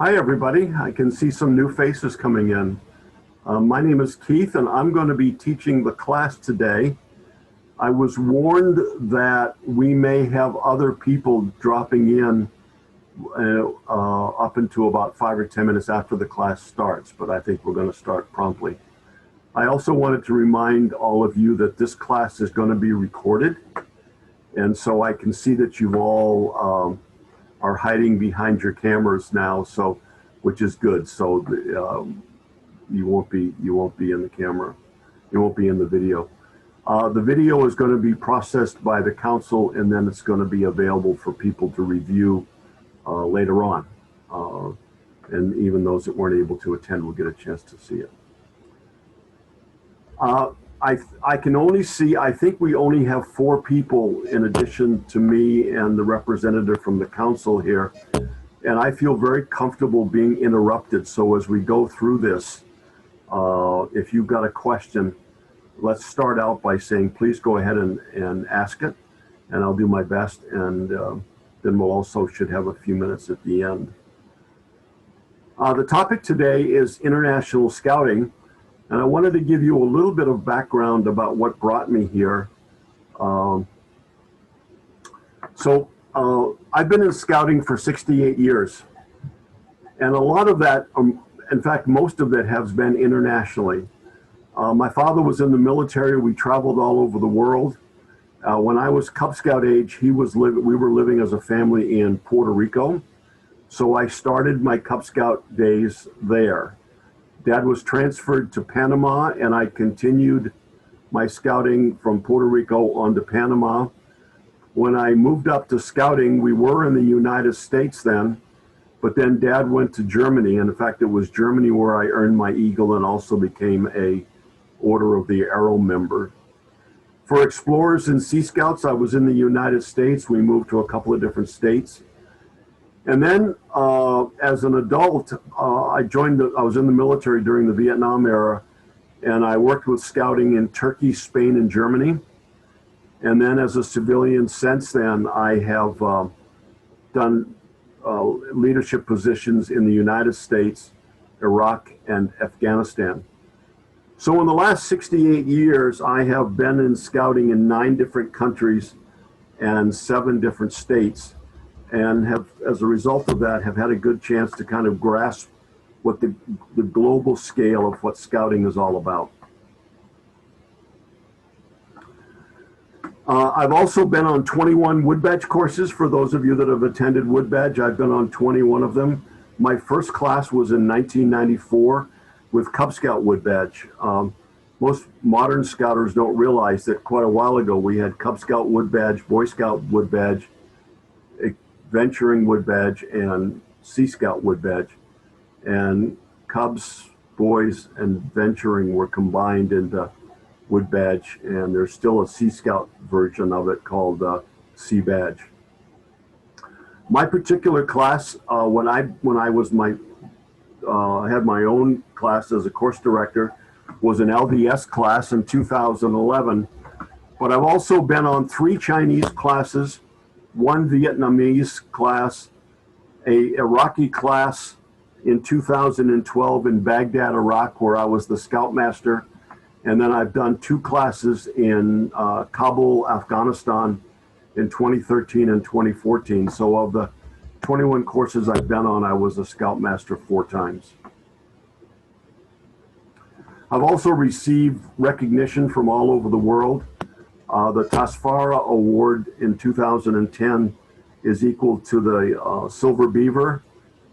Hi, everybody. I can see some new faces coming in. My name is Keith, and I'm going to be teaching the class today. I was warned that we may have other people dropping in up into about 5 or 10 minutes after the class starts, but I think we're going to start promptly. I also wanted to remind all of you that this class is going to be recorded, and so I can see that you all are hiding behind your cameras now, so which is good. So you won't be in the camera, you won't be in the video. The video is going to be processed by the council, and then it's going to be available for people to review later on. And even those that weren't able to attend will get a chance to see it. I can only see, I think we only have 4 people in addition to me and the representative from the council here. And I feel very comfortable being interrupted. So as we go through this, if you've got a question, let's start out by saying, please go ahead and ask it, and I'll do my best. And then we'll also should have a few minutes at the end. The topic today is international scouting. And I wanted to give you a little bit of background about what brought me here. I've been in scouting for 68 years. And a lot of that, in fact, most of it has been internationally. My father was in the military. We traveled all over the world. When I was Cub Scout age, we were living as a family in Puerto Rico. So I started my Cub Scout days there. Dad was transferred to Panama, and I continued my scouting from Puerto Rico on to Panama. When I moved up to scouting, we were in the United States then, but then Dad went to Germany. And in fact, it was Germany where I earned my Eagle and also became a Order of the Arrow member. For Explorers and Sea Scouts, I was in the United States. We moved to a couple of different states. And then as an adult, I was in the military during the Vietnam era, and I worked with scouting in Turkey, Spain, and Germany. And then as a civilian since then, I have done leadership positions in the United States, Iraq, and Afghanistan. So in the last 68 years, I have been in scouting in 9 different countries and 7 different states, and have, as a result of that, have had a good chance to kind of grasp what the global scale of what scouting is all about. I've also been on 21 wood badge courses. For those of you that have attended wood badge, I've been on 21 of them. My first class was in 1994 with Cub Scout wood badge. Most modern scouters don't realize that quite a while ago we had Cub Scout wood badge, Boy Scout wood badge, Venturing wood badge, and Sea Scout wood badge. And Cubs, Boys, and Venturing were combined into wood badge, and there's still a Sea Scout version of it called Sea Badge. My particular class, when I had my own class as a course director, was an LDS class in 2011. But I've also been on 3 Chinese classes, 1 Vietnamese class, a Iraqi class in 2012 in Baghdad, Iraq, where I was the scoutmaster. And then I've done 2 classes in Kabul, Afghanistan in 2013 and 2014. So of the 21 courses I've been on, I was a scoutmaster 4 times. I've also received recognition from all over the world. The Tasfara Award in 2010 is equal to the Silver Beaver.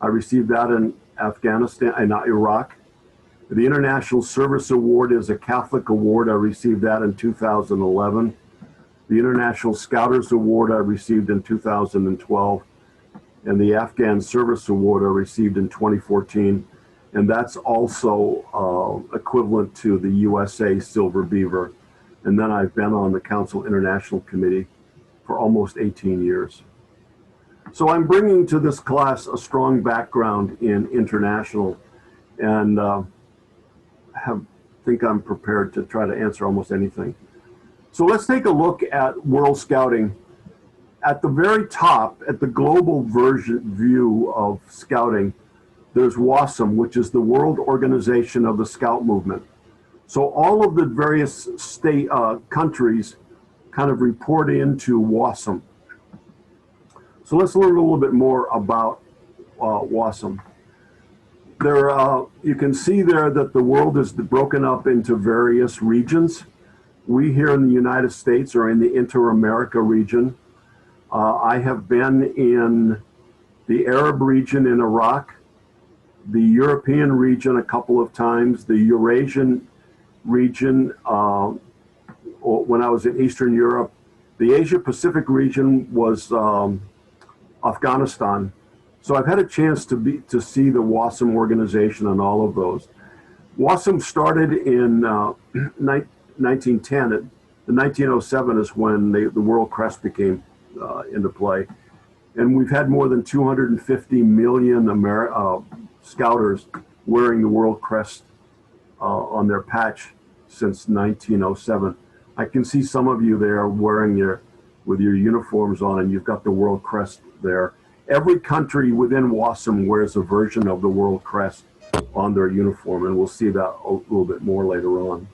I received that in Afghanistan and Iraq. The International Service Award is a Catholic award. I received that in 2011. The International Scouters Award I received in 2012. And the Afghan Service Award I received in 2014. And that's also equivalent to the USA Silver Beaver. And then I've been on the Council International Committee for almost 18 years. So I'm bringing to this class a strong background in international, and think I'm prepared to try to answer almost anything. So let's take a look at World Scouting. At the very top, at the global view of scouting, there's WOSM, which is the World Organization of the Scout Movement. So all of the various state countries kind of report into WOSM. So let's learn a little bit more about WOSM. There, you can see there that the world is broken up into various regions. We here in the United States are in the Inter-America region. I have been in the Arab region in Iraq, the European region a couple of times, the Eurasian region when I was in Eastern Europe. The Asia Pacific region was Afghanistan. So I've had a chance to see the WOSM organization and all of those. WOSM started in 1910. The 1907 is when the World Crest became into play. And we've had more than 250 million Scouters wearing the World Crest on their patch since 1907. I can see some of you there wearing with your uniforms on, and you've got the World Crest there. Every country within WOSM wears a version of the World Crest on their uniform, and we'll see that a little bit more later on.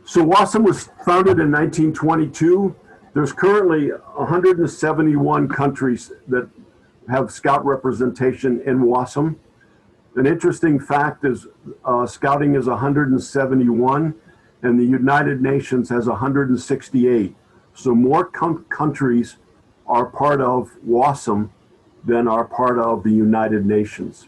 So WOSM was founded in 1922. There's currently 171 countries that have Scout representation in WOSM. An interesting fact is Scouting is 171, and the United Nations has 168. So more countries are part of WOSM than are part of the United Nations.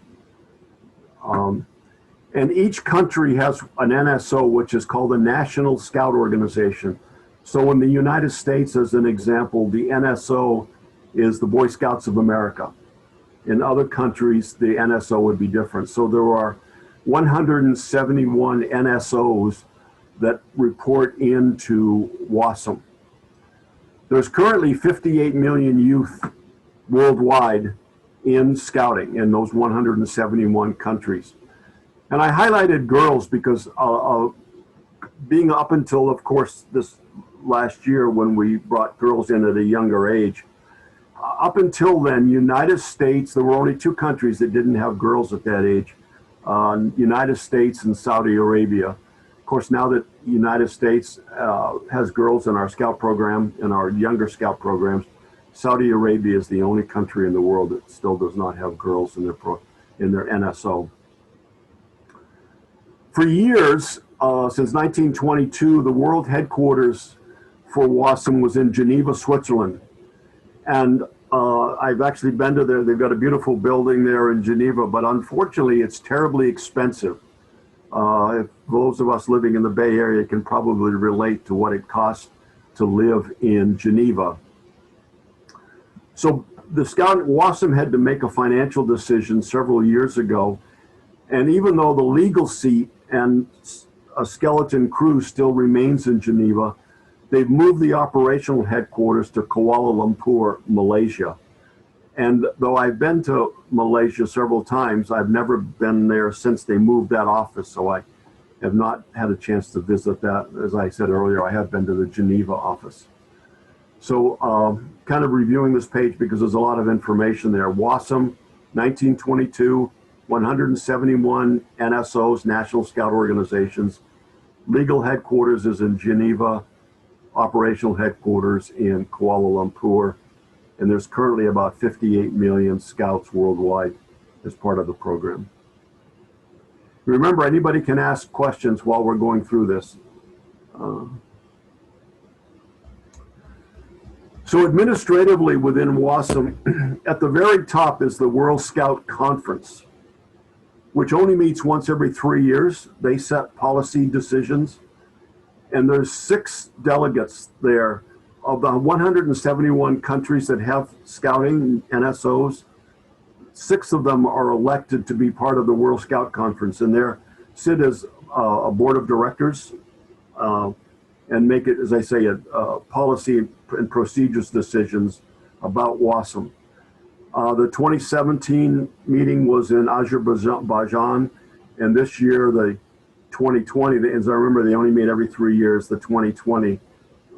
And each country has an NSO, which is called the National Scout Organization. So in the United States, as an example, the NSO is the Boy Scouts of America. In other countries, the NSO would be different. So there are 171 NSOs that report into WOSM. There's currently 58 million youth worldwide in Scouting in those 171 countries. And I highlighted girls because being up until, of course, this last year when we brought girls in at a younger age, up until then, United States, there were only two countries that didn't have girls at that age, United States and Saudi Arabia. Of course, now that the United States has girls in our Scout program, in our younger Scout programs, Saudi Arabia is the only country in the world that still does not have girls in their NSO. For years, since 1922, the world headquarters for WOSM was in Geneva, Switzerland. And I've actually been to there. They've got a beautiful building there in Geneva, but unfortunately, it's terribly expensive. If those of us living in the Bay Area can probably relate to what it costs to live in Geneva. So the WOSM had to make a financial decision several years ago. And even though the legal seat and a skeleton crew still remains in Geneva, they've moved the operational headquarters to Kuala Lumpur, Malaysia. And though I've been to Malaysia several times, I've never been there since they moved that office. So I have not had a chance to visit that. As I said earlier, I have been to the Geneva office. So kind of reviewing this page because there's a lot of information there. WOSM, 1922, 171 NSOs, National Scout Organizations. Legal headquarters is in Geneva, operational headquarters in Kuala Lumpur, and there's currently about 58 million Scouts worldwide as part of the program. Remember, anybody can ask questions while we're going through this. So administratively within WOSM, at the very top is the World Scout Conference, which only meets once every 3 years. They set policy decisions. And there's 6 delegates there. Of the 171 countries that have Scouting NSOs, 6 of them are elected to be part of the World Scout Conference, and they sit as a board of directors and make it, as I say, a policy and procedures decisions about WOSM. The 2017 meeting was in Azerbaijan, and this year the 2020, as I remember, they only meet every 3 years. The 2020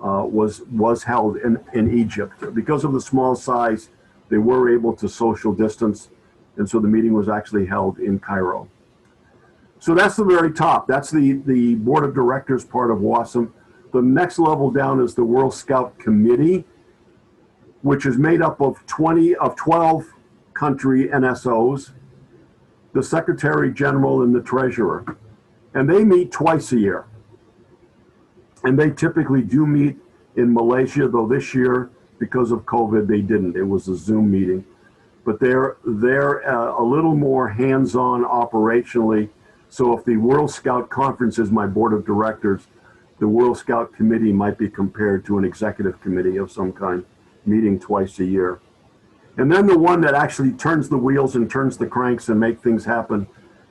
was held in Egypt. Because of the small size, they were able to social distance, and so the meeting was actually held in Cairo. So that's the very top. That's the board of directors part of WASM. The next level down is the World Scout Committee, which is made up of 12 country NSOs, the Secretary General and the Treasurer. And they meet twice a year. And they typically do meet in Malaysia, though this year, because of COVID, they didn't. It was a Zoom meeting. But they're a little more hands-on operationally. So if the World Scout Conference is my board of directors, the World Scout Committee might be compared to an executive committee of some kind, meeting twice a year. And then the one that actually turns the wheels and turns the cranks and make things happen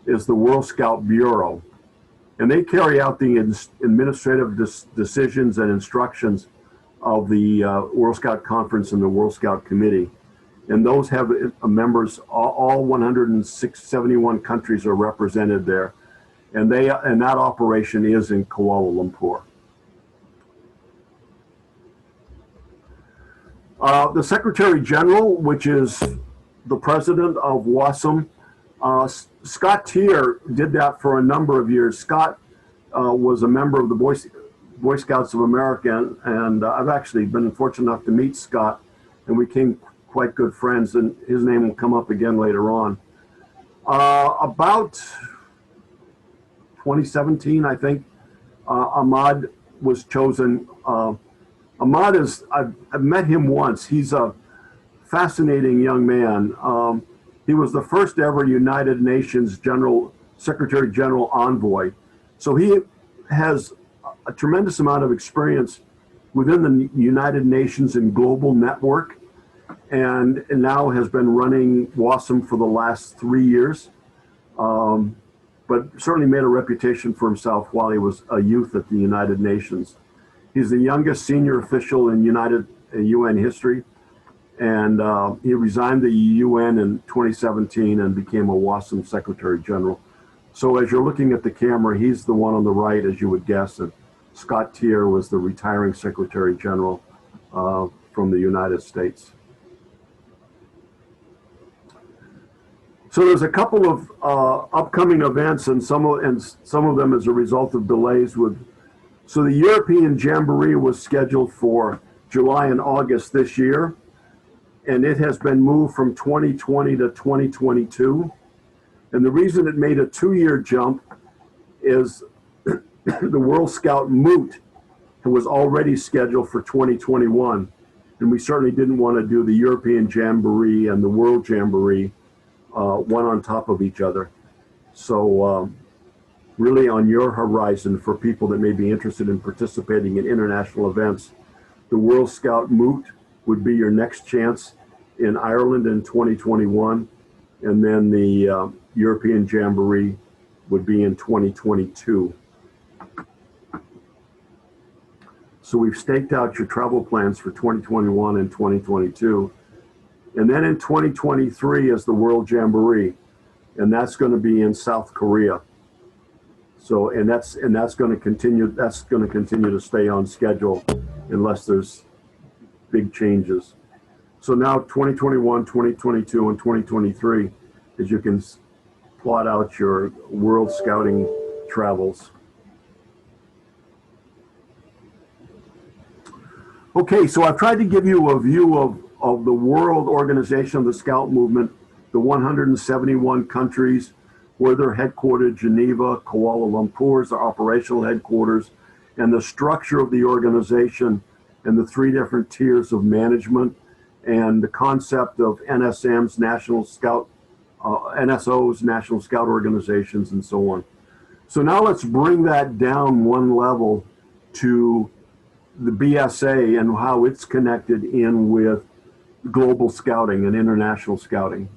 is the World Scout Bureau. And they carry out the administrative decisions and instructions of the World Scout Conference and the World Scout Committee. And those have members, all 171 countries are represented there. And that operation is in Kuala Lumpur. The Secretary General, which is the president of WASM, Scott Tier did that for a number of years. Scott was a member of the Boy Scouts of America, and I've actually been fortunate enough to meet Scott, and we became quite good friends, and his name will come up again later on. About 2017, I think, Ahmad was chosen. Ahmad is, I've met him once. He's a fascinating young man. He was the first ever United Nations Secretary General envoy. So he has a tremendous amount of experience within the United Nations and global network, and now has been running WASM for the last 3 years, but certainly made a reputation for himself while he was a youth at the United Nations. He's the youngest senior official in UN history, and he resigned the UN in 2017 and became a WASM Secretary General. So as you're looking at the camera, he's the one on the right, as you would guess, and Scott Tier was the retiring Secretary General from the United States. So there's a couple of upcoming events, and some of them as a result of delays with. So the European Jamboree was scheduled for July and August this year, and it has been moved from 2020 to 2022. And the reason it made a 2-year jump is the World Scout Moot was already scheduled for 2021, and we certainly didn't want to do the European Jamboree and the World Jamboree one on top of each other. So really on your horizon for people that may be interested in participating in international events, the World Scout Moot would be your next chance in Ireland in 2021, and then the European Jamboree would be in 2022. So we've staked out your travel plans for 2021 and 2022. And then in 2023 is the World Jamboree, and that's going to be in South Korea. So, and that's going to continue. That's going to continue to stay on schedule unless there's big changes. So now 2021, 2022, and 2023, as you can plot out your World Scouting travels. Okay, so I've tried to give you a view of the world organization of the Scout movement, the 171 countries, where they're headquartered, Geneva, Kuala Lumpur is their operational headquarters, and the structure of the organization and the 3 different tiers of management, and the concept of NSMs, National Scout, NSOs, National Scout Organizations, and so on. So now let's bring that down one level to the BSA and how it's connected in with global scouting and international scouting.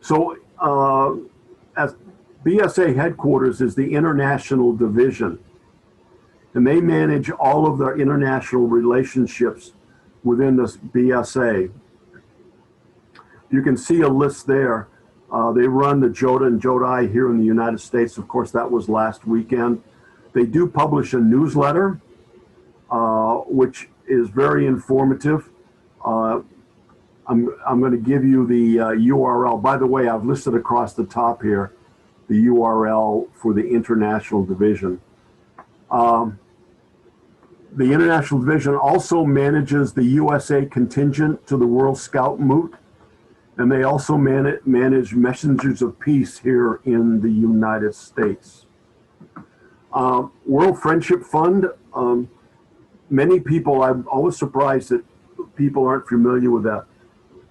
So as BSA headquarters is the international division, and they manage all of their international relationships within this BSA. You can see a list there. They run the JOTA and JODI here in the United States. Of course, that was last weekend. They do publish a newsletter. which is very informative. Uh, I'm going to give you the URL. By the way, I've listed across the top here the URL for the International Division. The International Division also manages the USA contingent to the World Scout Moot, and they also manage Messengers of Peace here in the United States. World Friendship Fund, many people, I'm always surprised that people aren't familiar with that.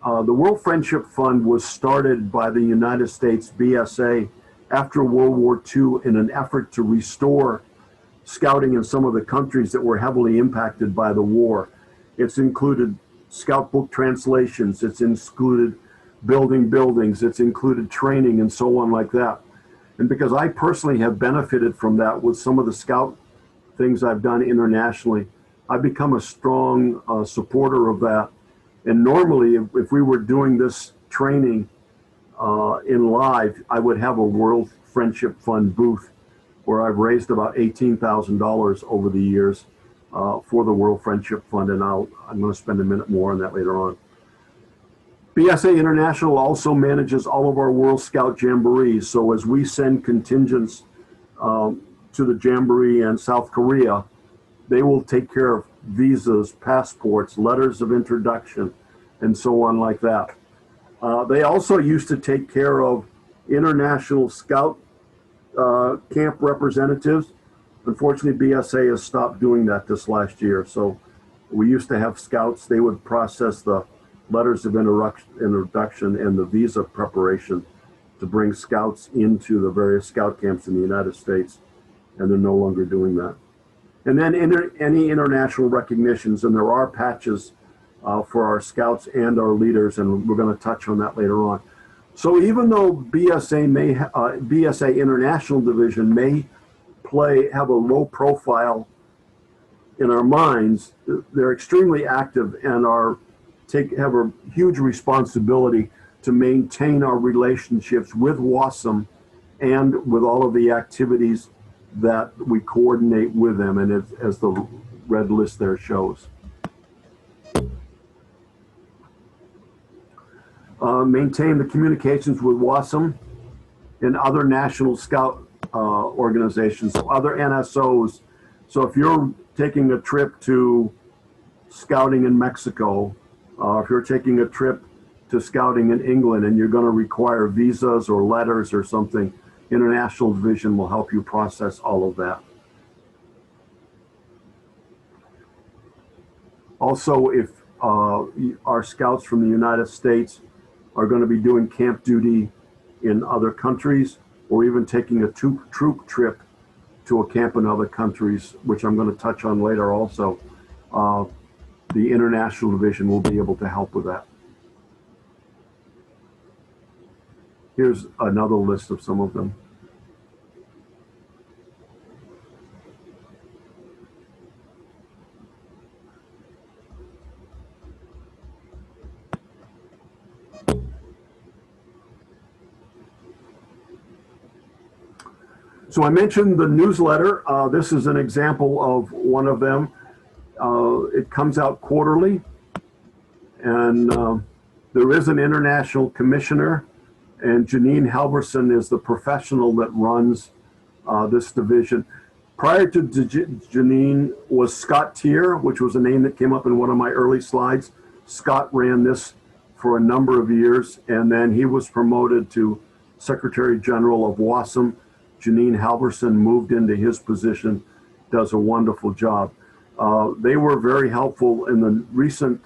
The World Friendship Fund was started by the United States BSA after World War II in an effort to restore scouting in some of the countries that were heavily impacted by the war. It's included scout book translations, it's included building buildings, it's included training and so on like that. And because I personally have benefited from that with some of the scout things I've done internationally, I've become a strong supporter of that. And normally, if we were doing this training in live, I would have a World Friendship Fund booth where I've raised about $18,000 over the years for the World Friendship Fund, and I'm going to spend a minute more on that later on. BSA International also manages all of our World Scout jamborees. So as we send contingents to the jamboree in South Korea, they will take care of visas, passports, letters of introduction, and so on like that. They also used to take care of international scout camp representatives. Unfortunately, BSA has stopped doing that this last year. So we used to have scouts. They would process the letters of introduction and the visa preparation to bring scouts into the various scout camps in the United States, and they're no longer doing that. And then any international recognitions, and there are patches for our scouts and our leaders, and we're going to touch on that later on. So even though BSA International Division may have a low profile in our minds, they're extremely active and have a huge responsibility to maintain our relationships with WASM and with all of the activities that we coordinate with them, and as the red list there shows. Maintain the communications with WASM and other national scout organizations, so other NSOs. So if you're taking a trip to scouting in Mexico, if you're taking a trip to scouting in England and you're going to require visas or letters or something, International Division will help you process all of that. Also, if our scouts from the United States are going to be doing camp duty in other countries, or even taking a troop trip to a camp in other countries, which I'm going to touch on later also, the International Division will be able to help with that. Here's another list of some of them. So I mentioned the newsletter. This is an example of one of them. It comes out quarterly, and there is an international commissioner, and Janine Halverson is the professional that runs this division. Prior to Janine was Scott Tier, which was a name that came up in one of my early slides. Scott ran this for a number of years, and then he was promoted to Secretary General of WASM. Janine Halverson moved into his position, does a wonderful job. They were very helpful in the recent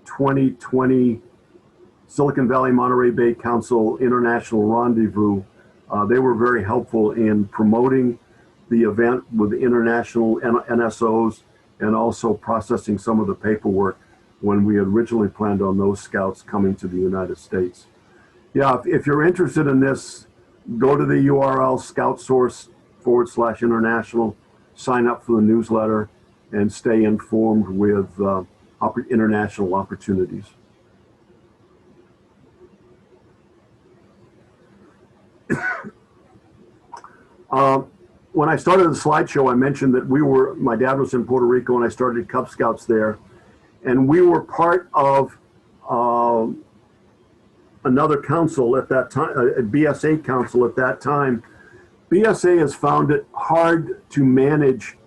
2020 Silicon Valley Monterey Bay Council International Rendezvous. They were very helpful in promoting the event with international NSOs and also processing some of the paperwork when we had originally planned on those scouts coming to the United States. Yeah, if you're interested in this, go to the URL scoutsource/international, sign up for the newsletter, and stay informed with international opportunities. when I started the slideshow, I mentioned that my dad was in Puerto Rico and I started Cub Scouts there. And we were part of another council at that time, a BSA council at that time. BSA has found it hard to manage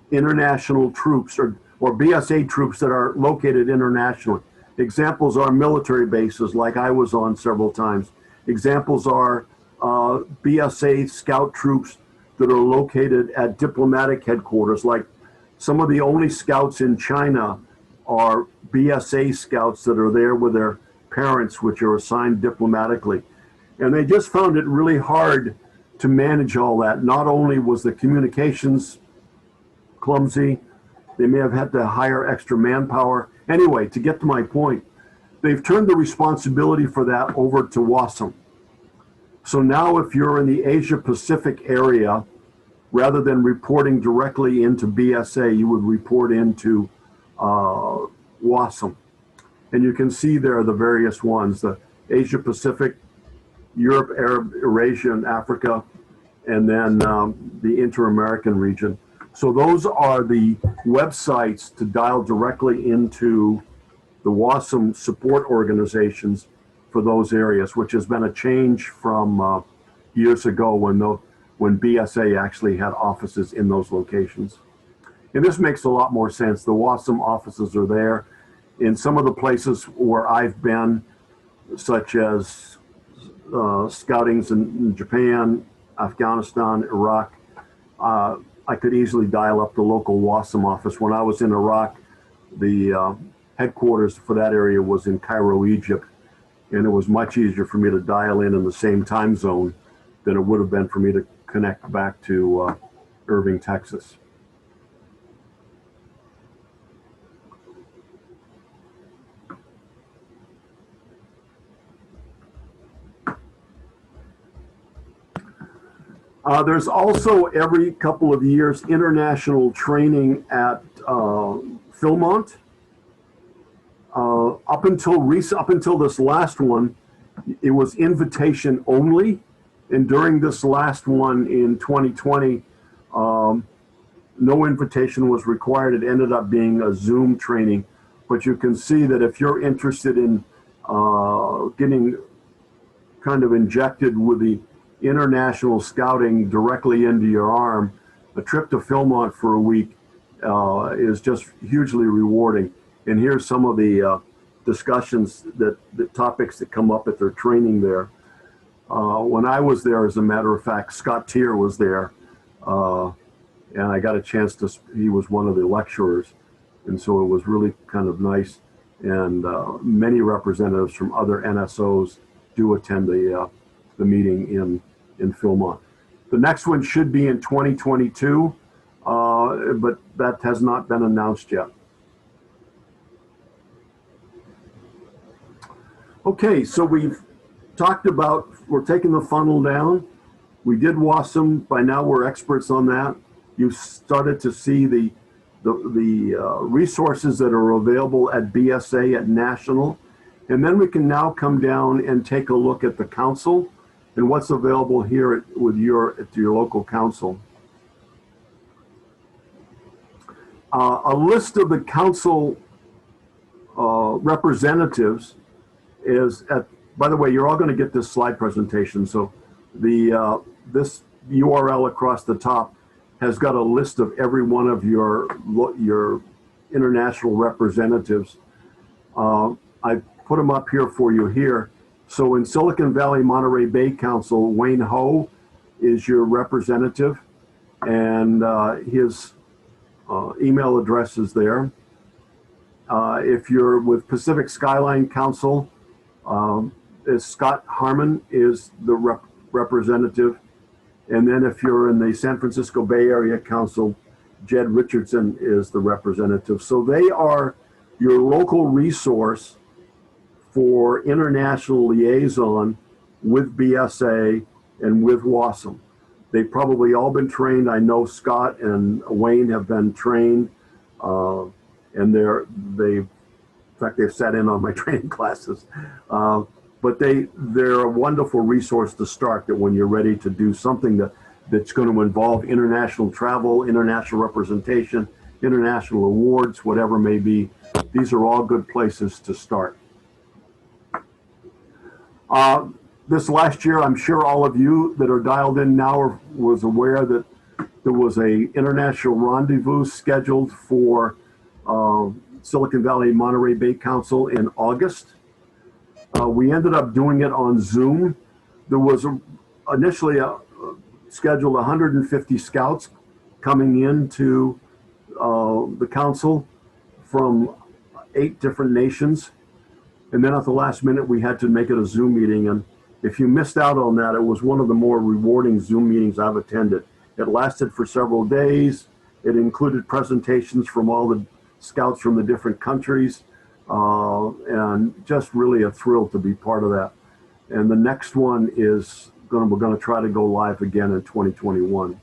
international troops or BSA troops that are located internationally. Examples are military bases, like I was on several times. Examples are BSA scout troops that are located at diplomatic headquarters. Like some of the only scouts in China are BSA scouts that are there with their parents, which are assigned diplomatically. And they just found it really hard to manage all that. Not only was the communications clumsy, they may have had to hire extra manpower. Anyway, to get to my point, they've turned the responsibility for that over to WASM. So now if you're in the Asia Pacific area, rather than reporting directly into BSA, you would report into WASM. And you can see there the various ones, the Asia Pacific, Europe, Arab, Eurasia, and Africa, and then the Inter-American region. So those are the websites to dial directly into the WASM support organizations for those areas, which has been a change from years ago when BSA actually had offices in those locations. And this makes a lot more sense. The WASM offices are there. In some of the places where I've been, such as scoutings in Japan, Afghanistan, Iraq, I could easily dial up the local WASM office. When I was in Iraq, the headquarters for that area was in Cairo, Egypt, and it was much easier for me to dial in the same time zone than it would have been for me to connect back to Irving, Texas. There's also every couple of years international training at Philmont. Up until this last one, it was invitation only, and during this last one in 2020, no invitation was required. It ended up being a Zoom training, but you can see that if you're interested in getting kind of injected with the international scouting directly into your arm, a trip to Philmont for a week is just hugely rewarding. And here's some of the discussions, the topics that come up at their training there. When I was there, as a matter of fact, Scott Tier was there, and I got a chance to, he was one of the lecturers, and so it was really kind of nice. And many representatives from other NSOs do attend the meeting in Philmont. The next one should be in 2022, but that has not been announced yet. Okay, so we've talked about, we're taking the funnel down. We did WASM, by now we're experts on that. You've started to see the resources that are available at BSA, at national. And then we can now come down and take a look at the council and what's available here at your local council. A list of the council representatives is at, by the way, you're all going to get this slide presentation. So this URL across the top has got a list of every one of your international representatives. I put them up here for you here. So in Silicon Valley, Monterey Bay Council, Wayne Ho is your representative, and his email address is there. If you're with Pacific Skyline Council, Scott Harmon is the representative. And then if you're in the San Francisco Bay Area Council, Jed Richardson is the representative. So they are your local resource for international liaison with BSA and with WASM. They've probably all been trained. I know Scott and Wayne have been trained, and in fact, they've sat in on my training classes. But they're a wonderful resource to start, that when you're ready to do something that that's going to involve international travel, international representation, international awards, whatever may be. These are all good places to start. This last year, I'm sure all of you that are dialed in now was aware that there was a international rendezvous scheduled for Silicon Valley Monterey Bay Council in August. We ended up doing it on Zoom. There was initially scheduled 150 scouts coming into the council from 8 different nations. And then at the last minute, we had to make it a Zoom meeting. And if you missed out on that, it was one of the more rewarding Zoom meetings I've attended. It lasted for several days. It included presentations from all the scouts from the different countries, and just really a thrill to be part of that. And the next one is we're going to try to go live again in 2021.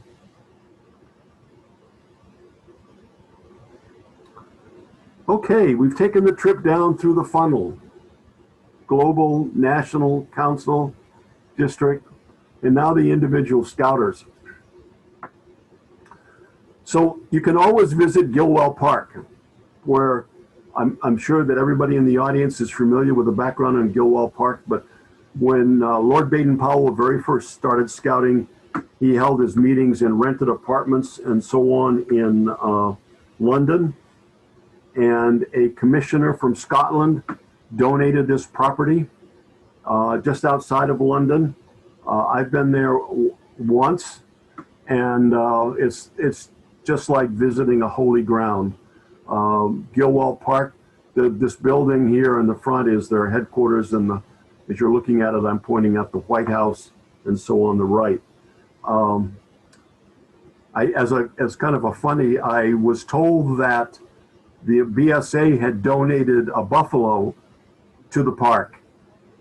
Okay, we've taken the trip down through the funnel. Global, national, council, district, and now the individual scouters. So you can always visit Gilwell Park, where I'm sure that everybody in the audience is familiar with the background in Gilwell Park, but when Lord Baden-Powell very first started scouting, he held his meetings in rented apartments and so on in London, and a commissioner from Scotland donated this property just outside of London. I've been there once, and it's just like visiting a holy ground. Gilwell Park, this building here in the front is their headquarters, and as you're looking at it, I'm pointing at the White House and so on the right. As kind of a funny, I was told that the BSA had donated a buffalo to the park,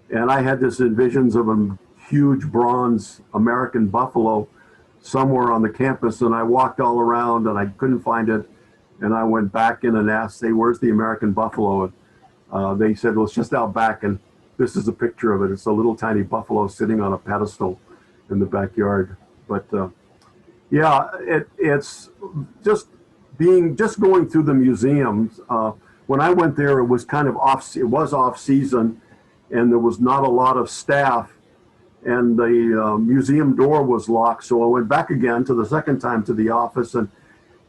and I had this visions of a huge bronze American buffalo somewhere on the campus, and I walked all around and I couldn't find it, and I went back in and asked, "Hey, where's the American buffalo?" And they said, "Well, it's just out back," and this is a picture of it. It's a little tiny buffalo sitting on a pedestal in the backyard. But yeah, it's just going through the museums. When I went there, it was kind of off season, and there was not a lot of staff, and the museum door was locked. So I went back again to the second time to the office, and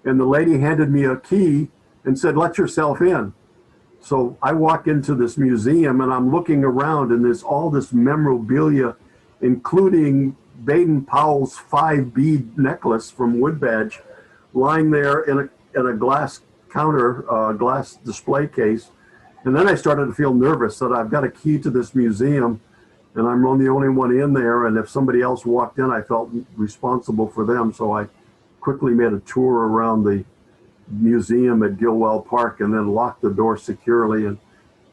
the lady handed me a key and said, "Let yourself in." So I walk into this museum, and I'm looking around, and there's all this memorabilia, including Baden-Powell's 5-bead necklace from Woodbadge, lying there in a glass counter, glass display case. And then I started to feel nervous that I've got a key to this museum, and I'm the only one in there. And if somebody else walked in, I felt responsible for them. So I quickly made a tour around the museum at Gilwell Park, and then locked the door securely and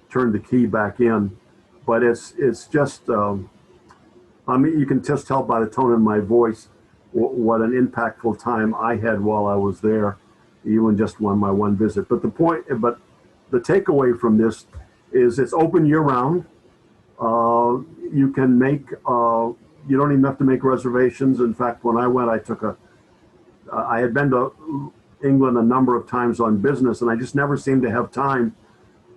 turned the key back in. But it's just, I mean, you can just tell by the tone in my voice what an impactful time I had while I was there, even just my one visit. But the takeaway from this is it's open year round. You can make, you don't even have to make reservations. In fact, when I went, I had been to England a number of times on business, and I just never seemed to have time.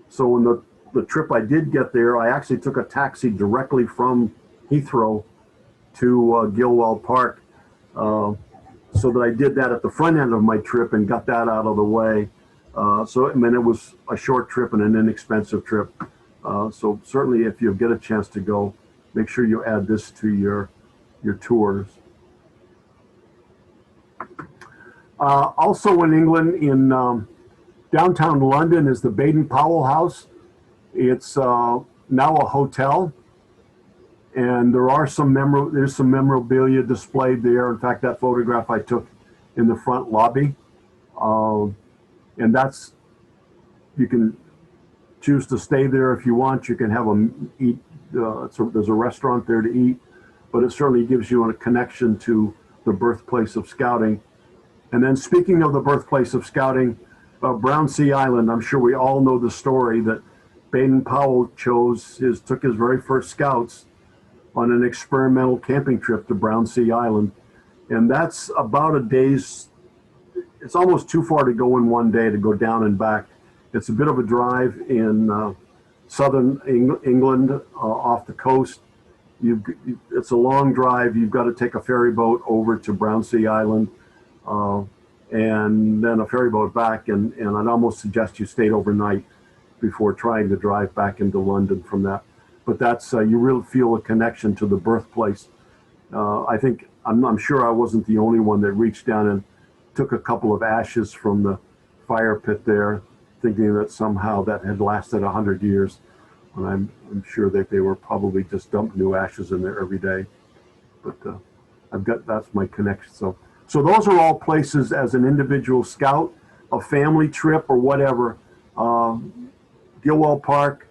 So when the trip I did get there, I actually took a taxi directly from Heathrow to Gilwell Park, so that I did that at the front end of my trip and got that out of the way. So I mean, it was a short trip and an inexpensive trip. So certainly, if you get a chance to go, make sure you add this to your tours. Also in England, in downtown London, is the Baden-Powell House. It's now a hotel, and there's some memorabilia displayed there. In fact, that photograph I took in the front lobby, and you can choose to stay there if you want. You can have eat. There's a restaurant there to eat, but it certainly gives you a connection to the birthplace of scouting. And then, speaking of the birthplace of scouting, Brownsea Island, I'm sure we all know the story that Baden-Powell took his very first scouts on an experimental camping trip to Brownsea Island. And that's about a day's, it's almost too far to go in one day to go down and back. It's a bit of a drive in southern England off the coast. It's a long drive. You've got to take a ferry boat over to Brownsea Island and then a ferry boat back. And I'd almost suggest you stayed overnight before trying to drive back into London from that. But that's, you really feel a connection to the birthplace. I think, I'm sure I wasn't the only one that reached down and took a couple of ashes from the fire pit there, thinking that somehow that had lasted 100 years. And I'm sure that they were probably just dumped new ashes in there every day. But that's my connection. So those are all places as an individual scout, a family trip or whatever. Gilwell Park,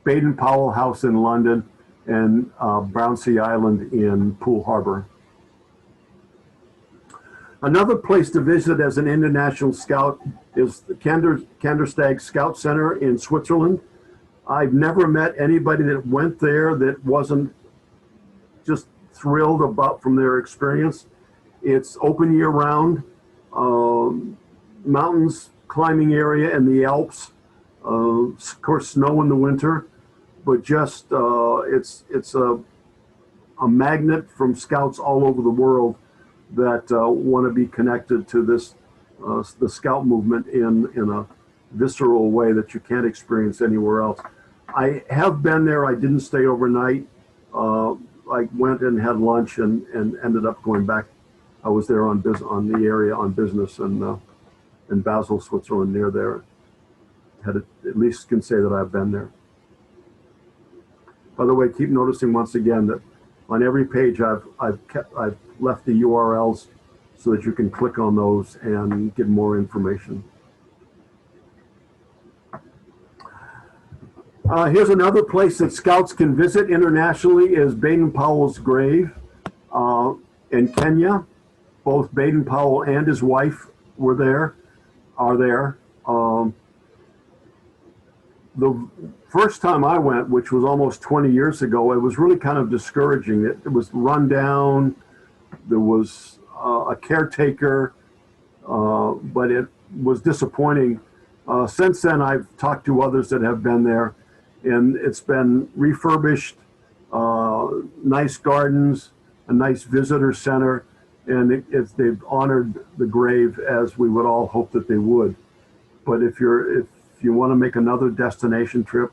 Baden-Powell House in London, and Brownsea Island in Poole Harbor. Another place to visit as an international scout is the Kandersteg Scout Center in Switzerland. I've never met anybody that went there that wasn't just thrilled from their experience. It's open year round, mountains, climbing area in the Alps, of course snow in the winter, but just it's a magnet from scouts all over the world that want to be connected to this the scout movement in a visceral way that you can't experience anywhere else. I have been there. I didn't stay overnight. I went and had lunch and ended up going back. I was there on the area on business in Basel, Switzerland, near there. At least can say that I've been there. By the way, keep noticing once again that on every page I've left the URLs so that you can click on those and get more information. Here's another place that scouts can visit internationally is Baden-Powell's grave in Kenya. Both Baden-Powell and his wife are there. The first time I went, which was almost 20 years ago, it was really kind of discouraging. It was run down. There was a caretaker, but it was disappointing. Since then, I've talked to others that have been there, and it's been refurbished, nice gardens, a nice visitor center, and they've honored the grave as we would all hope that they would. But if you want to make another destination trip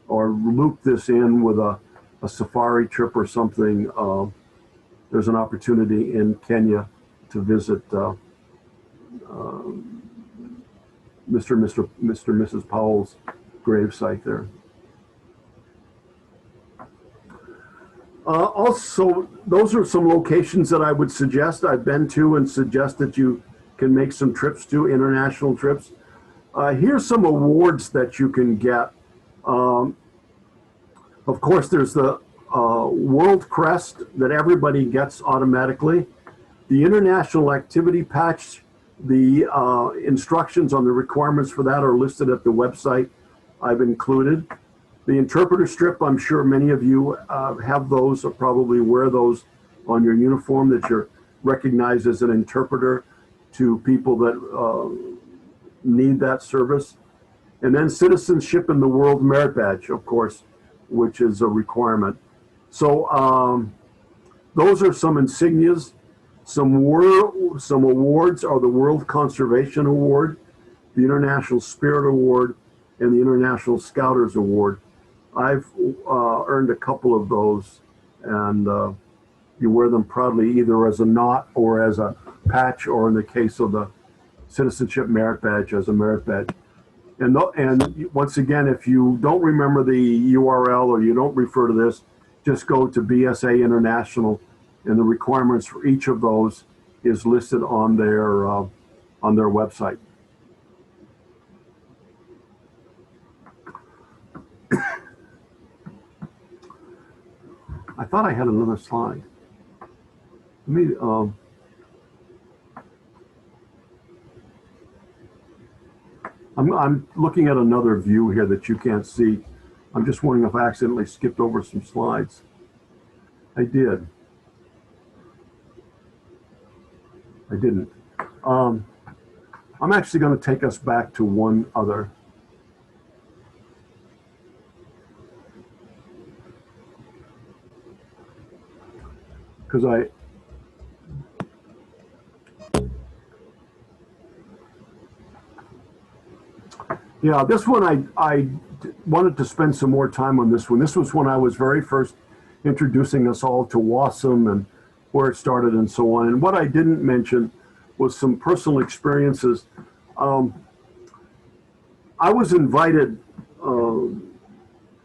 or loop this in with a safari trip or something, there's an opportunity in Kenya to visit Mr. and Mrs. Powell's gravesite there. Also, those are some locations that I would suggest I've been to and suggest that you can make some trips to, international trips. Here's some awards that you can get. Of course, there's the World Crest that everybody gets automatically. The International Activity Patch, the instructions on the requirements for that are listed at the website I've included. The interpreter strip, I'm sure many of you have those or probably wear those on your uniform, that you're recognized as an interpreter to people that need that service. And then Citizenship in the World Merit Badge, of course, which is a requirement. So those are some insignias. Some awards are the World Conservation Award, the International Spirit Award, and the International Scouters Award. I've earned a couple of those, and you wear them proudly either as a knot or as a patch, or in the case of the Citizenship Merit Badge, as a merit badge. And once again, if you don't remember the URL or you don't refer to this, just go to BSA International, and the requirements for each of those is listed on their website. I thought I had another slide. Let me. I'm looking at another view here that you can't see. I'm just wondering if I accidentally skipped over some slides. I did. I didn't. I'm actually going to take us back to one other. Because yeah, this one I wanted to spend some more time on this one. This was when I was very first introducing us all to WASM and where it started and so on. And what I didn't mention was some personal experiences. I was invited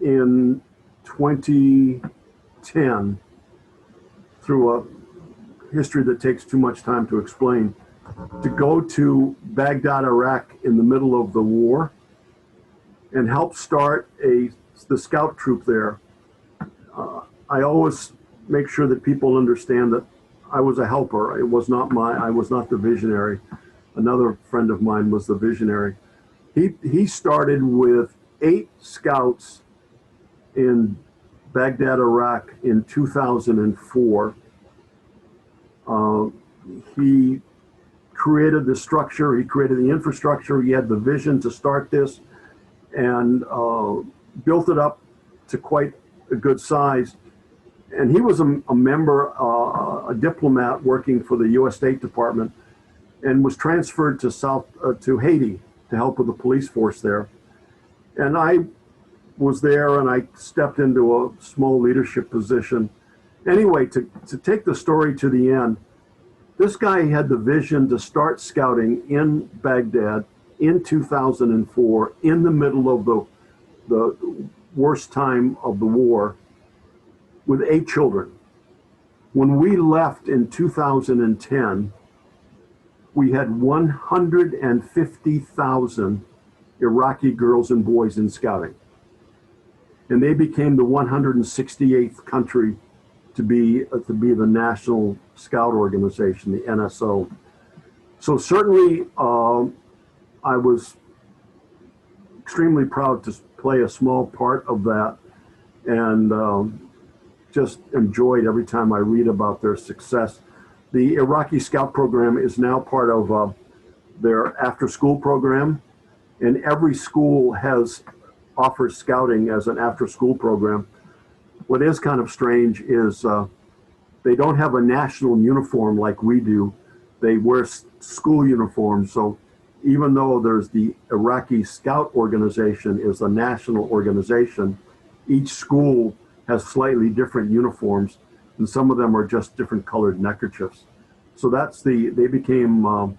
in 2010 through a history that takes too much time to explain, to go to Baghdad, Iraq in the middle of the war and help start the scout troop there. I always make sure that people understand that I was a helper. I was not the visionary. Another friend of mine was the visionary. He started with 8 scouts in Baghdad, Iraq in 2004. He created the structure, he created the infrastructure, he had the vision to start this and built it up to quite a good size. And he was a member, a diplomat working for the U.S. State Department, and was transferred to Haiti to help with the police force there. And I was there, and I stepped into a small leadership position. Anyway, to take the story to the end, this guy had the vision to start scouting in Baghdad in 2004, in the middle of the worst time of the war, with 8 children. When we left in 2010, we had 150,000 Iraqi girls and boys in scouting. And they became the 168th country to be the National Scout Organization, the NSO. So certainly I was extremely proud to play a small part of that, and just enjoyed every time I read about their success. The Iraqi Scout program is now part of their after-school program, and every school offers scouting as an after-school program. What is kind of strange is they don't have a national uniform like we do. They wear school uniforms. So even though there's the Iraqi Scout Organization is a national organization, each school has slightly different uniforms, and some of them are just different colored neckerchiefs. So they became the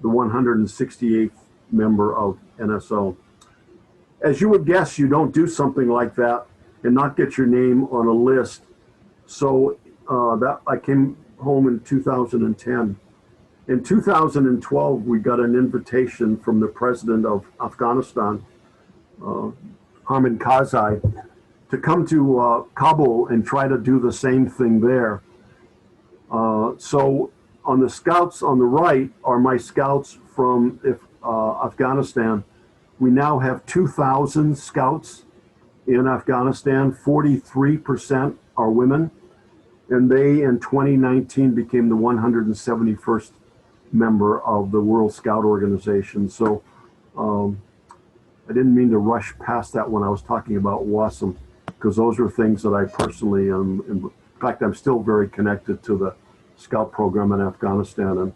168th member of NSO. As you would guess, you don't do something like that and not get your name on a list. So that I came home in 2010. In 2012, we got an invitation from the president of Afghanistan, Hamid Karzai, to come to Kabul and try to do the same thing there. So on the scouts on the right are my scouts from Afghanistan. We now have 2,000 scouts in Afghanistan. 43% are women, and they in 2019 became the 171st member of the World Scout Organization. So I didn't mean to rush past that when I was talking about WASM, because those are things that I personally am. In fact, I'm still very connected to the Scout program in Afghanistan, and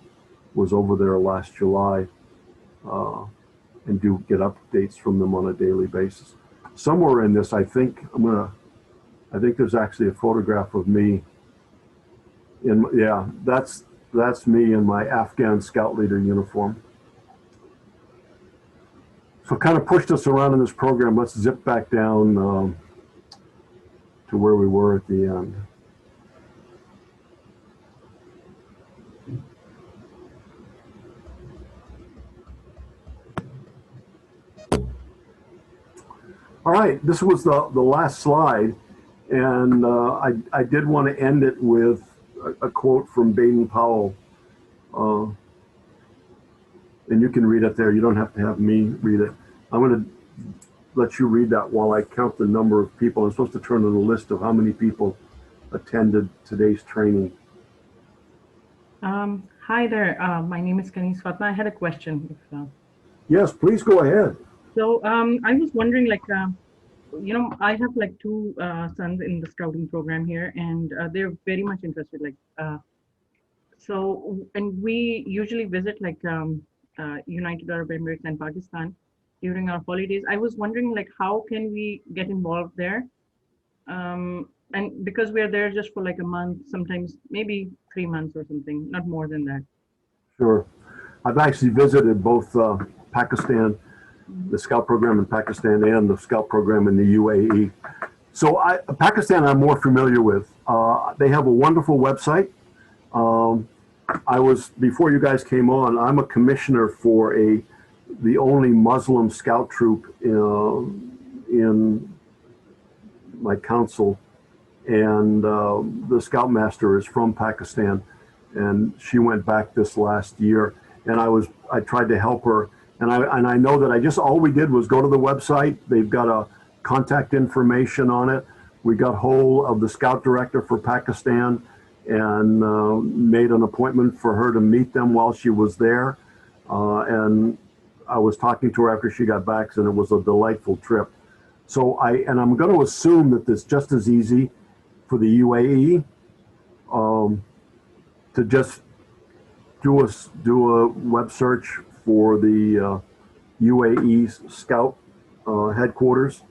was over there last July, and do get updates from them on a daily basis. Somewhere in this, I think there's actually a photograph of me. That's me in my Afghan Scout Leader uniform. So kind of pushed us around in this program. Let's zip back down to where we were at the end. All right, this was the last slide, and I did want to end it with a quote from Baden-Powell, and you can read it there. You don't have to have me read it. I'm going to let you read that while I count the number of people. I'm supposed to turn in a list of how many people attended today's training. Hi there. My name is Kanis Fatma. I had a question. Yes, please go ahead. I was wondering, I have like two sons in the scouting program here, and they're very much interested. And we usually visit United Arab Emirates and Pakistan during our holidays. I was wondering, how can we get involved there? And because we're there just for like a month, sometimes maybe 3 months or something, not more than that. Sure. I've actually visited both Pakistan, Mhm. the Scout program in Pakistan, and the Scout program in the UAE. Pakistan, I'm more familiar with. They have a wonderful website. Um, I was before you guys came on. I'm a commissioner for the only Muslim scout troop in my council, and the scoutmaster is from Pakistan, and she went back this last year, and I tried to help her, and I know that I just all we did was go to the website. They've got a contact information on it. We got hold of the scout director for Pakistan and made an appointment for her to meet them while she was there, and I was talking to her after she got back, and it was a delightful trip. I'm going to assume that it's just as easy for the UAE um, to just do a web search for the UAE Scout headquarters,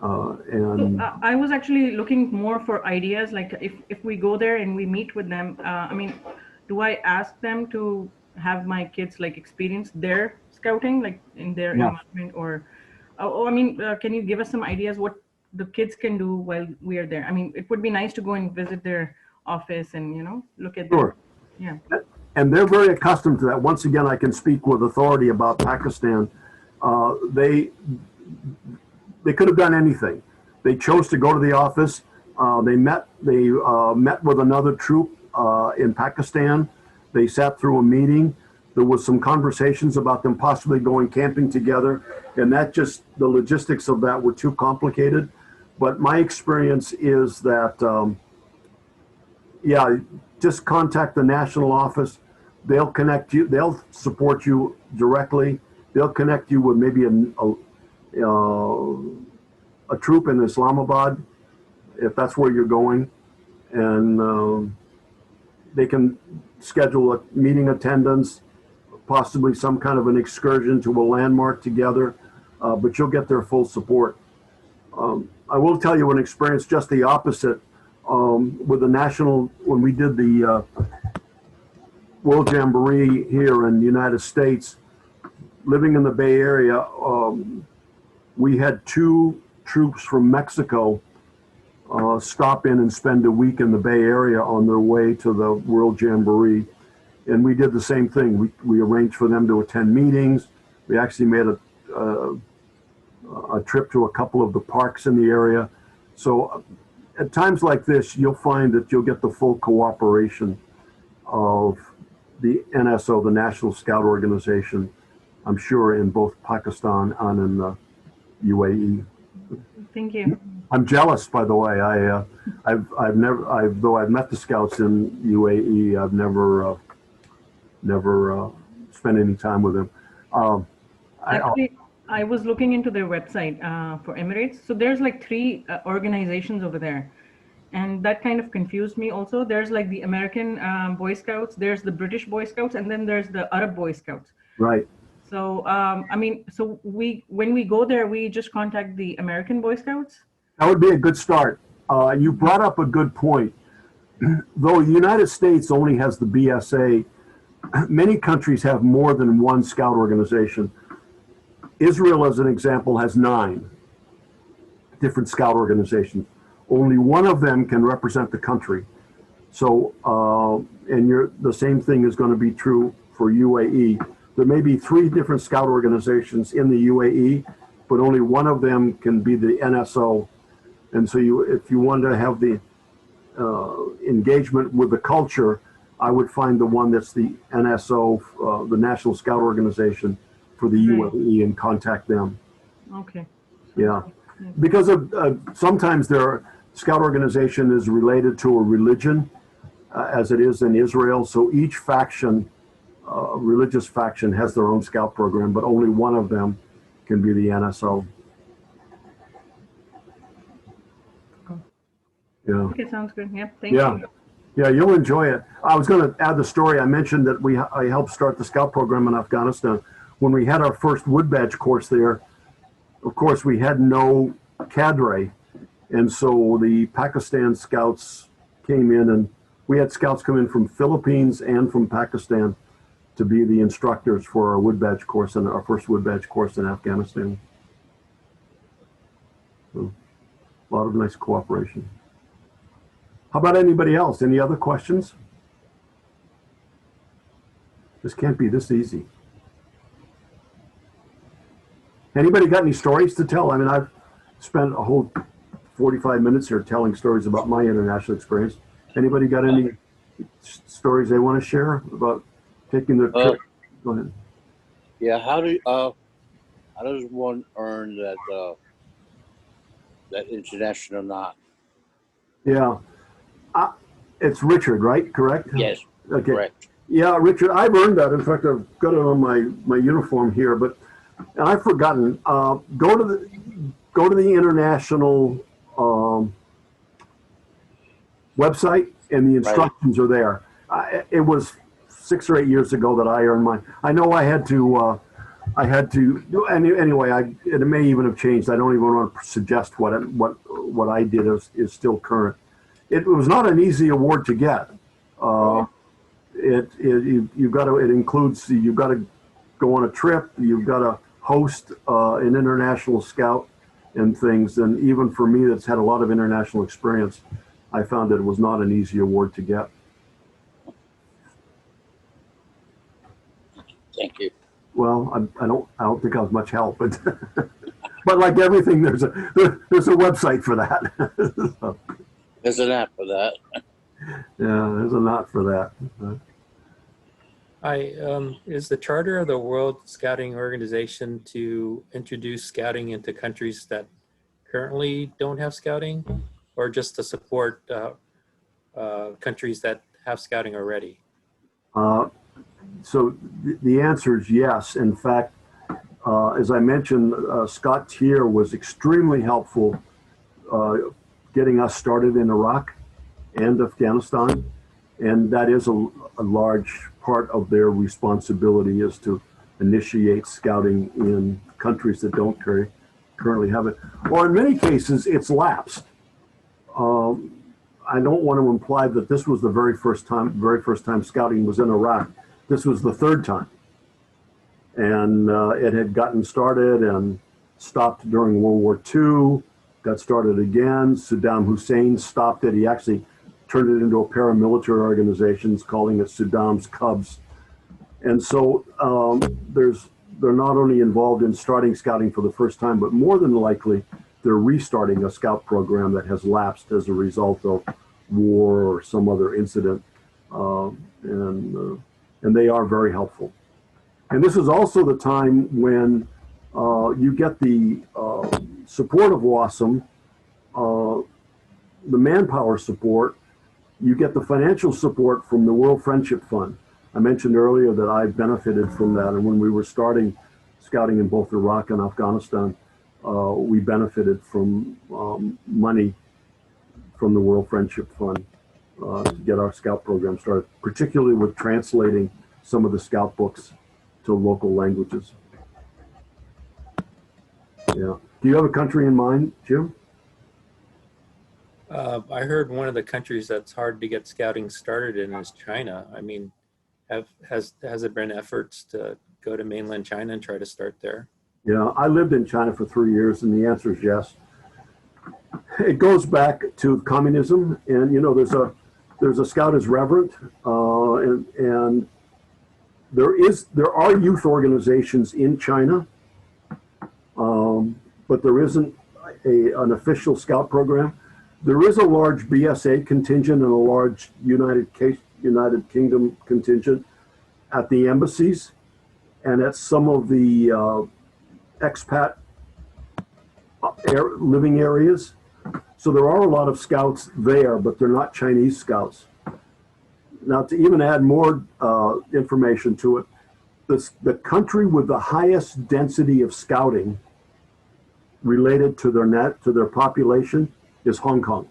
and I was actually looking more for ideas, like if we go there and we meet with them, do I ask them to have my kids like experience their scouting, like in their yeah, environment, or, can you give us some ideas what the kids can do while we are there? I mean, it would be nice to go and visit their office and, look at their, sure. yeah. And they're very accustomed to that. Once again, I can speak with authority about Pakistan. Uh, they they could have done anything. They chose to go to the office. They met with another troop in Pakistan. They sat through a meeting. There was some conversations about them possibly going camping together, and that just the logistics of that were too complicated. But my experience is that yeah, just contact the national office. They'll connect you. They'll support you directly. They'll connect you with maybe a troop in Islamabad if that's where you're going, and they can schedule a meeting attendance, possibly some kind of an excursion to a landmark together. But you'll get their full support. I will tell you an experience just the opposite with the national when we did the World Jamboree here in the United States. Living in the Bay Area, we had two troops from Mexico stop in and spend a week in the Bay Area on their way to the World Jamboree. And we did the same thing. We arranged for them to attend meetings. We actually made a trip to a couple of the parks in the area. So at times like this, you'll find that you'll get the full cooperation of the NSO, the National Scout Organization, I'm sure in both Pakistan and in the UAE. Thank you. I'm jealous, by the way. I've never, though I've met the scouts in UAE, I've never spent any time with them. Um, I, Actually, I was looking into their website for Emirates. So there's like three organizations over there. And that kind of confused me also. There's like the American Boy Scouts, there's the British Boy Scouts, and then there's the Arab Boy Scouts. right. When we go there, we just contact the American Boy Scouts. That would be a good start. You brought up a good point. Though the United States only has the BSA, many countries have more than one scout organization. Israel, as an example, has 9 different scout organizations. Only one of them can represent the country. So, the same thing is going to be true for UAE. There may be 3 different scout organizations in the UAE, but only one of them can be the NSO. And so, if you want to have the engagement with the culture, I would find the one that's the NSO, the National Scout Organization for the Right. UAE, and contact them. Okay. Sounds Yeah, good. Yes. because of sometimes their scout organization is related to a religion, as it is in Israel. So each faction, religious faction, has their own scout program, but only one of them can be the NSO. Yeah. Okay, sounds good. Yeah, thank Yeah. you. Yeah, you'll enjoy it. I was going to add the story. I mentioned that I helped start the scout program in Afghanistan. When we had our first wood badge course there, of course, we had no cadre. And so the Pakistan scouts came in, and we had scouts come in from Philippines and from Pakistan to be the instructors for our wood badge course, and our first wood badge course in Afghanistan. So, a lot of nice cooperation. How about anybody else? Any other questions? This can't be this easy. Anybody got any stories to tell? I mean, I've spent a whole 45 minutes here telling stories about my international experience. Anybody got any stories they want to share about taking their trip? Go ahead. Yeah, how does one earn that international knot? Yeah. It's Richard, right? Correct? Yes, Okay. correct. Yeah, Richard, I've earned that. In fact, I've got it on my uniform here, but and I've forgotten. Go to the international website, and the instructions are there. It was 6 or 8 years ago that I earned mine. I know I had to do anyway. It may even have changed. I don't even want to suggest what I did is still current. It was not an easy award to get. It includes, you've got to go on a trip, you've got to host an international scout and things. And even for me, that's had a lot of international experience, I found that it was not an easy award to get. Thank you. Well, I don't think I was much help, but but like everything, there's a website for that. So, There's an app for that. yeah, there's a lot for that. Is the charter of the World Scouting Organization to introduce scouting into countries that currently don't have scouting, or just to support countries that have scouting already? So the answer is yes. In fact, as I mentioned, Scott Tier was extremely helpful getting us started in Iraq and Afghanistan. And that is a large part of their responsibility, is to initiate scouting in countries that don't currently have it. Or in many cases, it's lapsed. I don't want to imply that this was the very first time scouting was in Iraq. This was the third time. And it had gotten started and stopped during World War II, got started again. Saddam Hussein stopped it. He actually turned it into a paramilitary organization, calling it Saddam's Cubs. And so they're not only involved in starting scouting for the first time, but more than likely, they're restarting a scout program that has lapsed as a result of war or some other incident. And they are very helpful. And this is also the time when you get the support of WASM, the manpower support, you get the financial support from the World Friendship Fund. I mentioned earlier that I benefited from that. And when we were starting scouting in both Iraq and Afghanistan, we benefited from money from the World Friendship Fund to get our scout program started, particularly with translating some of the scout books to local languages. Yeah. Do you have a country in mind, Jim? I heard one of the countries that's hard to get scouting started in is China. I mean, has there been efforts to go to mainland China and try to start there? Yeah, I lived in China for 3 years, and the answer is yes. It goes back to communism, and you know, there's a scout as reverend, and there are youth organizations in China, but there isn't an official scout program. There is a large BSA contingent and a large United Kingdom contingent at the embassies and at some of the expat living areas. So there are a lot of scouts there, but they're not Chinese scouts. Now, to even add more information to it, the country with the highest density of scouting related to their population is Hong Kong.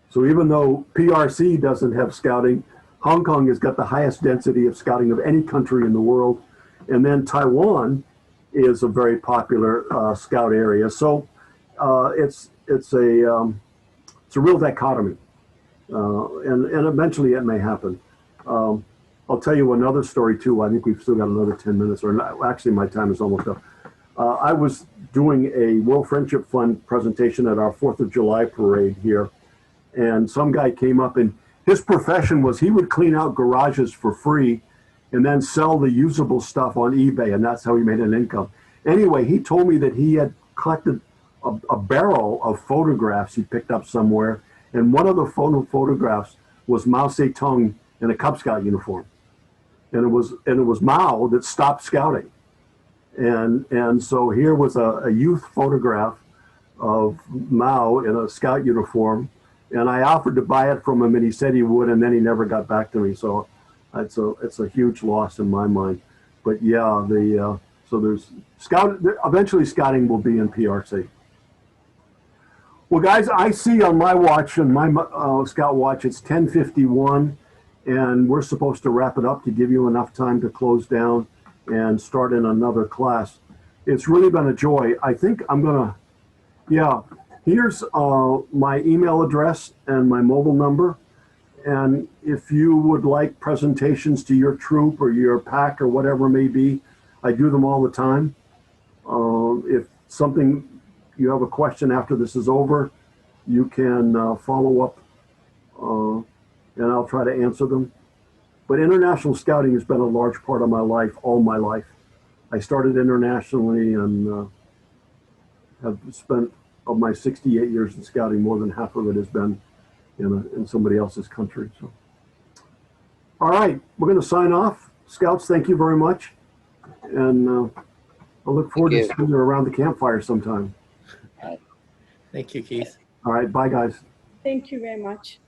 So even though PRC doesn't have scouting, Hong Kong has got the highest density of scouting of any country in the world. And then Taiwan is a very popular scout area. So it's a real dichotomy. And eventually it may happen. I'll tell you another story too. I think we've still got another 10 minutes, or not, actually my time is almost up. I was doing a World Friendship Fund presentation at our 4th of July parade here. And some guy came up, and his profession was he would clean out garages for free and then sell the usable stuff on eBay, and that's how he made an income. Anyway, he told me that he had collected a barrel of photographs he picked up somewhere, and one of the photographs was Mao Zedong in a Cub Scout uniform. And it was Mao that stopped scouting. And so here was a youth photograph of Mao in a scout uniform, and I offered to buy it from him, and he said he would, and then he never got back to me. So it's a huge loss in my mind. But yeah, so there's eventually scouting will be in PRC. Well, guys, I see on my watch, and my scout watch, it's 10:51, and we're supposed to wrap it up to give you enough time to close down and start in another class. It's really been a joy. I think I'm gonna, yeah, here's my email address and my mobile number. And if you would like presentations to your troop or your pack or whatever it may be, I do them all the time. If you have a question after this is over, you can follow up and I'll try to answer them. But international scouting has been a large part of my life, all my life. I started internationally and have spent, of my 68 years in scouting, more than half of it has been in somebody else's country. So, all right, we're going to sign off. Scouts, thank you very much. And I look forward to seeing you around the campfire sometime. Thank you, Keith. All right, bye, guys. Thank you very much.